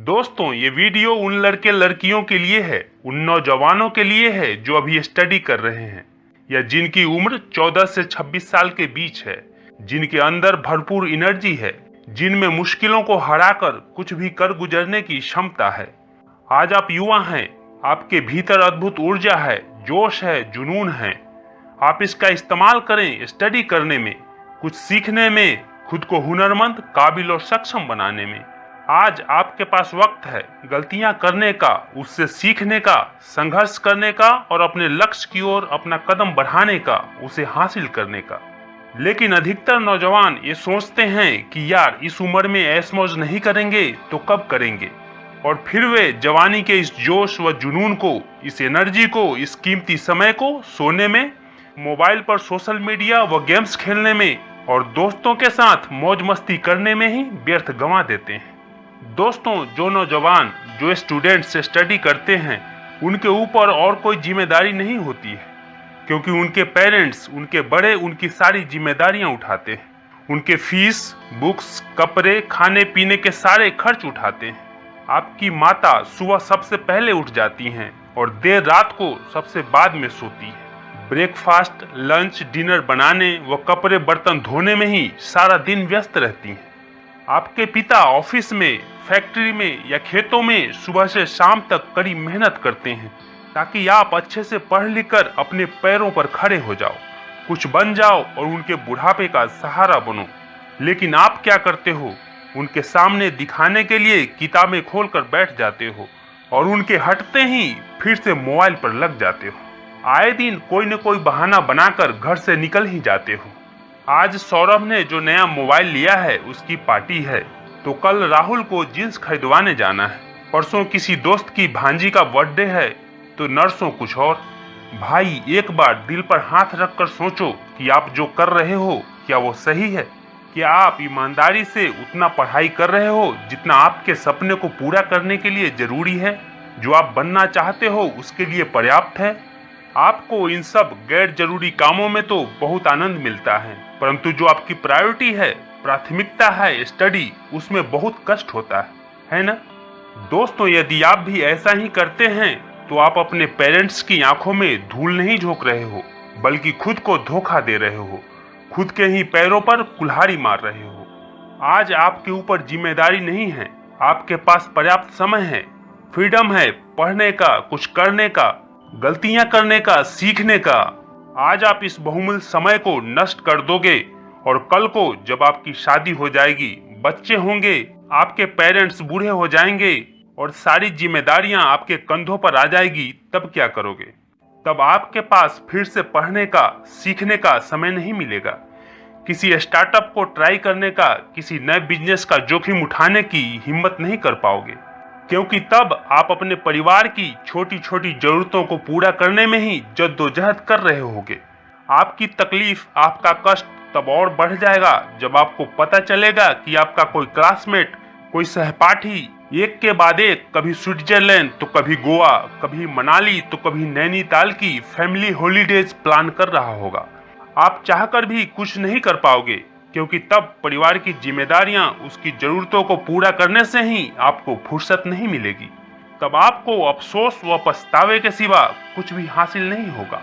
दोस्तों, ये वीडियो उन लड़के लड़कियों के लिए है, उन नौजवानों के लिए है जो अभी स्टडी कर रहे हैं या जिनकी उम्र 14 से 26 साल के बीच है, जिनके अंदर भरपूर एनर्जी है, जिनमें मुश्किलों को हराकर कुछ भी कर गुजरने की क्षमता है। आज आप युवा हैं, आपके भीतर अद्भुत ऊर्जा है, जोश है, जुनून है। आप इसका इस्तेमाल करें स्टडी करने में, कुछ सीखने में, खुद को हुनरमंद, काबिल और सक्षम बनाने में। आज आपके पास वक्त है गलतियां करने का, उससे सीखने का, संघर्ष करने का और अपने लक्ष्य की ओर अपना कदम बढ़ाने का, उसे हासिल करने का। लेकिन अधिकतर नौजवान ये सोचते हैं कि यार इस उम्र में ऐश मौज नहीं करेंगे तो कब करेंगे, और फिर वे जवानी के इस जोश व जुनून को, इस एनर्जी को, इस कीमती समय को सोने में, मोबाइल पर सोशल मीडिया व गेम्स खेलने में और दोस्तों के साथ मौज मस्ती करने में ही व्यर्थ गंवा देते हैं। दोस्तों, जो नौजवान, जो स्टूडेंट्स स्टडी करते हैं, उनके ऊपर और कोई जिम्मेदारी नहीं होती है, क्योंकि उनके पेरेंट्स, उनके बड़े उनकी सारी जिम्मेदारियां उठाते हैं। उनके फीस, बुक्स, कपड़े, खाने पीने के सारे खर्च उठाते हैं। आपकी माता सुबह सबसे पहले उठ जाती हैं और देर रात को सबसे बाद में सोती है। ब्रेकफास्ट, लंच, डिनर बनाने व कपड़े बर्तन धोने में ही सारा दिन व्यस्त रहती हैं। आपके पिता ऑफिस में, फैक्ट्री में या खेतों में सुबह से शाम तक कड़ी मेहनत करते हैं ताकि आप अच्छे से पढ़ लिख कर अपने पैरों पर खड़े हो जाओ, कुछ बन जाओ और उनके बुढ़ापे का सहारा बनो। लेकिन आप क्या करते हो? उनके सामने दिखाने के लिए किताबें खोलकर बैठ जाते हो और उनके हटते ही फिर से मोबाइल पर लग जाते हो। आए दिन कोई न कोई बहाना बनाकर घर से निकल ही जाते हो। आज सौरभ ने जो नया मोबाइल लिया है उसकी पार्टी है, तो कल राहुल को जींस खरीदवाने जाना है, परसों किसी दोस्त की भांजी का बर्थडे है, तो नरसों कुछ और। भाई, एक बार दिल पर हाथ रखकर सोचो कि आप जो कर रहे हो क्या वो सही है? क्या आप ईमानदारी से उतना पढ़ाई कर रहे हो जितना आपके सपने को पूरा करने के लिए जरूरी है? जो आप बनना चाहते हो उसके लिए पर्याप्त है? आपको इन सब गैर जरूरी कामों में तो बहुत आनंद मिलता है, परंतु जो आपकी प्रायोरिटी है, प्राथमिकता है स्टडी, उसमें बहुत कष्ट होता है ना? दोस्तों, यदि आप भी ऐसा ही करते हैं तो आप अपने पेरेंट्स की आंखों में धूल नहीं झोंक रहे हो, बल्कि खुद को धोखा दे रहे हो, खुद के ही पैरों पर कुल्हाड़ी मार रहे हो। आज आपके ऊपर जिम्मेदारी नहीं है, आपके पास पर्याप्त समय है, फ्रीडम है पढ़ने का, कुछ करने का, गलतियां करने का, सीखने का। आज आप इस बहुमूल्य समय को नष्ट कर दोगे और कल को जब आपकी शादी हो जाएगी, बच्चे होंगे, आपके पेरेंट्स बूढ़े हो जाएंगे और सारी जिम्मेदारियां आपके कंधों पर आ जाएगी, तब क्या करोगे? तब आपके पास फिर से पढ़ने का, सीखने का समय नहीं मिलेगा, किसी स्टार्टअप को ट्राई करने का, किसी नए बिजनेस का जोखिम उठाने की हिम्मत नहीं कर पाओगे, क्योंकि तब आप अपने परिवार की छोटी छोटी जरूरतों को पूरा करने में ही जद्दोजहद कर रहे होगे। आपकी तकलीफ, आपका कष्ट तब और बढ़ जाएगा जब आपको पता चलेगा कि आपका कोई क्लासमेट, कोई सहपाठी एक के बाद एक, कभी स्विट्जरलैंड तो कभी गोवा, कभी मनाली तो कभी नैनीताल की फैमिली हॉलीडेज प्लान कर रहा होगा। आप चाहकर भी कुछ नहीं कर पाओगे, क्योंकि तब परिवार की जिम्मेदारियां, उसकी जरूरतों को पूरा करने से ही आपको फुर्सत नहीं मिलेगी। तब आपको अफसोस व पछतावे के सिवा कुछ भी हासिल नहीं होगा।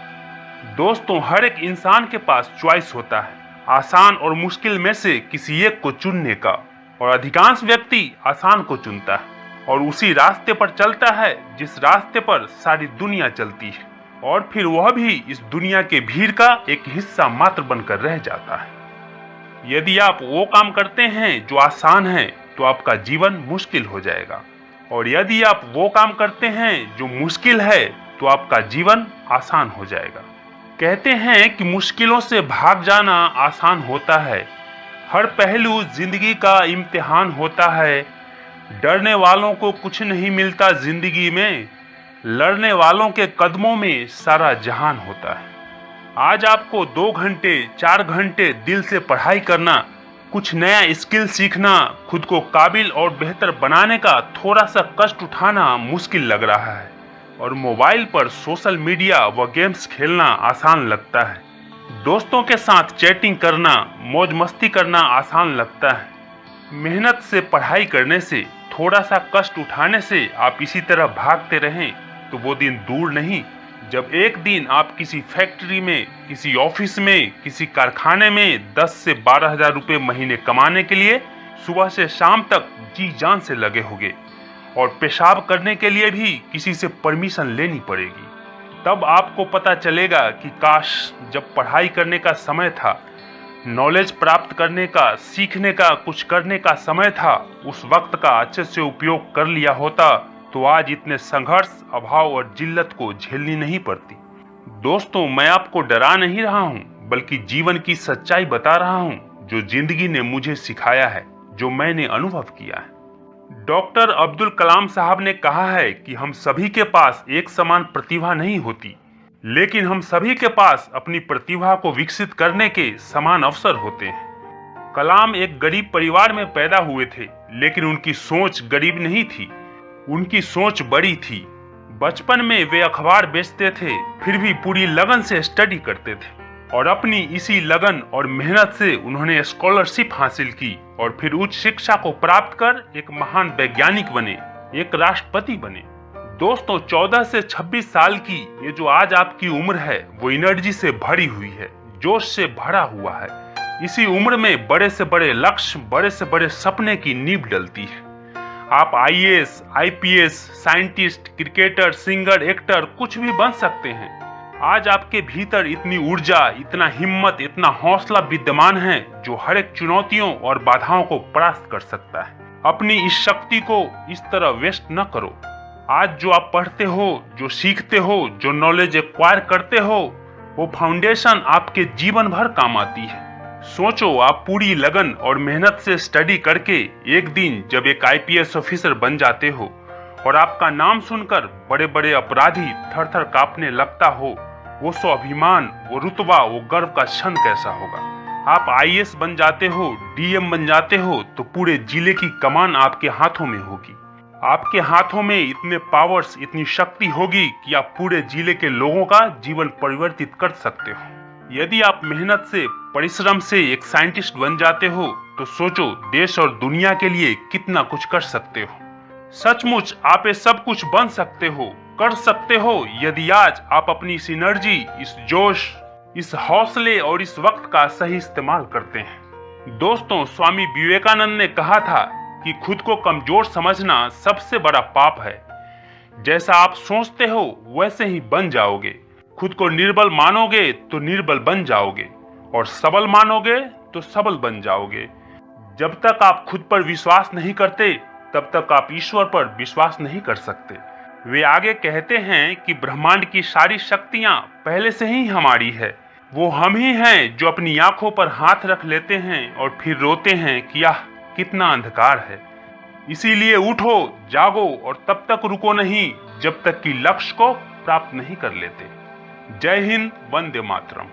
दोस्तों, हर एक इंसान के पास चॉइस होता है, आसान और मुश्किल में से किसी एक को चुनने का, और अधिकांश व्यक्ति आसान को चुनता है और उसी रास्ते पर चलता है जिस रास्ते पर सारी दुनिया चलती है, और फिर वह भी इस दुनिया के भीड़ का एक हिस्सा मात्र बनकर रह जाता है। यदि आप वो काम करते हैं जो आसान है तो आपका जीवन मुश्किल हो जाएगा, और यदि आप वो काम करते हैं जो मुश्किल है तो आपका जीवन आसान हो जाएगा। कहते हैं कि मुश्किलों से भाग जाना आसान होता है, हर पहलू जिंदगी का इम्तिहान होता है। डरने वालों को कुछ नहीं मिलता जिंदगी में, लड़ने वालों के कदमों में सारा जहान होता है। आज आपको 2 घंटे, 4 घंटे दिल से पढ़ाई करना, कुछ नया स्किल सीखना, खुद को काबिल और बेहतर बनाने का थोड़ा सा कष्ट उठाना मुश्किल लग रहा है, और मोबाइल पर सोशल मीडिया व गेम्स खेलना आसान लगता है। दोस्तों के साथ चैटिंग करना, मौज मस्ती करना आसान लगता है। मेहनत से पढ़ाई करने से थोड़ा सा कष्ट उठाने से आप इसी तरह भागते रहें तो वो दिन दूर नहीं जब एक दिन आप किसी फैक्ट्री में, किसी ऑफिस में, किसी कारखाने में 10 से 12 हजार रुपये महीने कमाने के लिए सुबह से शाम तक जी जान से लगे होंगे और पेशाब करने के लिए भी किसी से परमिशन लेनी पड़ेगी। तब आपको पता चलेगा कि काश जब पढ़ाई करने का समय था, नॉलेज प्राप्त करने का, सीखने का, कुछ करने का समय था, उस वक्त का अच्छे से उपयोग कर लिया होता तो आज इतने संघर्ष, अभाव और जिल्लत को झेलनी नहीं पड़ती। दोस्तों, मैं आपको डरा नहीं रहा हूँ बल्कि जीवन की सच्चाई बता रहा हूँ जो जिंदगी ने मुझे सिखाया है, जो मैंने अनुभव किया है। डॉक्टर अब्दुल कलाम साहब ने कहा है कि हम सभी के पास एक समान प्रतिभा नहीं होती, लेकिन हम सभी के पास अपनी प्रतिभा को विकसित करने के समान अवसर होते हैं। कलाम एक गरीब परिवार में पैदा हुए थे, लेकिन उनकी सोच गरीब नहीं थी, उनकी सोच बड़ी थी। बचपन में वे अखबार बेचते थे, फिर भी पूरी लगन से स्टडी करते थे और अपनी इसी लगन और मेहनत से उन्होंने स्कॉलरशिप हासिल की और फिर उच्च शिक्षा को प्राप्त कर एक महान वैज्ञानिक बने, एक राष्ट्रपति बने। दोस्तों, 14 से 26 साल की ये जो आज आपकी उम्र है वो एनर्जी से भरी हुई है, जोश से भरा हुआ है। इसी उम्र में बड़े से बड़े लक्ष्य, बड़े से बड़े सपने की नींव डलती है। आप IAS, IPS, scientist, cricketer, singer, actor कुछ भी बन सकते हैं। आज आपके भीतर इतनी ऊर्जा, इतना हिम्मत, इतना हौसला विद्यमान है जो हर एक चुनौतियों और बाधाओं को परास्त कर सकता है। अपनी इस शक्ति को इस तरह वेस्ट न करो। आज जो आप पढ़ते हो, जो सीखते हो, जो नॉलेज एक्वायर करते हो, वो फाउंडेशन आपके जीवन भर काम आती है। सोचो, आप पूरी लगन और मेहनत से स्टडी करके एक दिन जब एक IPS ऑफिसर बन जाते हो और आपका नाम सुनकर बड़े बड़े अपराधी थर थर कांपने लगता हो, वो स्वाभिमान, वो रुतबा, वो गर्व का क्षण कैसा होगा। आप IAS बन जाते हो, DM बन जाते हो तो पूरे जिले की कमान आपके हाथों में होगी। आपके हाथों में इतने पावर्स, इतनी शक्ति होगी कि आप पूरे जिले के लोगों का जीवन परिवर्तित कर सकते हो। यदि आप मेहनत से, परिश्रम से एक साइंटिस्ट बन जाते हो तो सोचो देश और दुनिया के लिए कितना कुछ कर सकते हो। सचमुच आप ये सब कुछ बन सकते हो, कर सकते हो यदि आज आप अपनी इस एनर्जी, इस जोश, इस हौसले और इस वक्त का सही इस्तेमाल करते हैं। दोस्तों, स्वामी विवेकानंद ने कहा था कि खुद को कमजोर समझना सबसे बड़ा पाप है। जैसा आप सोचते हो वैसे ही बन जाओगे। खुद को निर्बल मानोगे तो निर्बल बन जाओगे और सबल मानोगे तो सबल बन जाओगे। जब तक आप खुद पर विश्वास नहीं करते तब तक आप ईश्वर पर विश्वास नहीं कर सकते। वे आगे कहते हैं कि ब्रह्मांड की सारी शक्तियां पहले से ही हमारी है। वो हम ही हैं जो अपनी आंखों पर हाथ रख लेते हैं और फिर रोते हैं कि आह कितना अंधकार है। इसीलिए उठो, जागो और तब तक रुको नहीं जब तक कि लक्ष्य को प्राप्त नहीं कर लेते। जय हिंद, वंदे मातरम।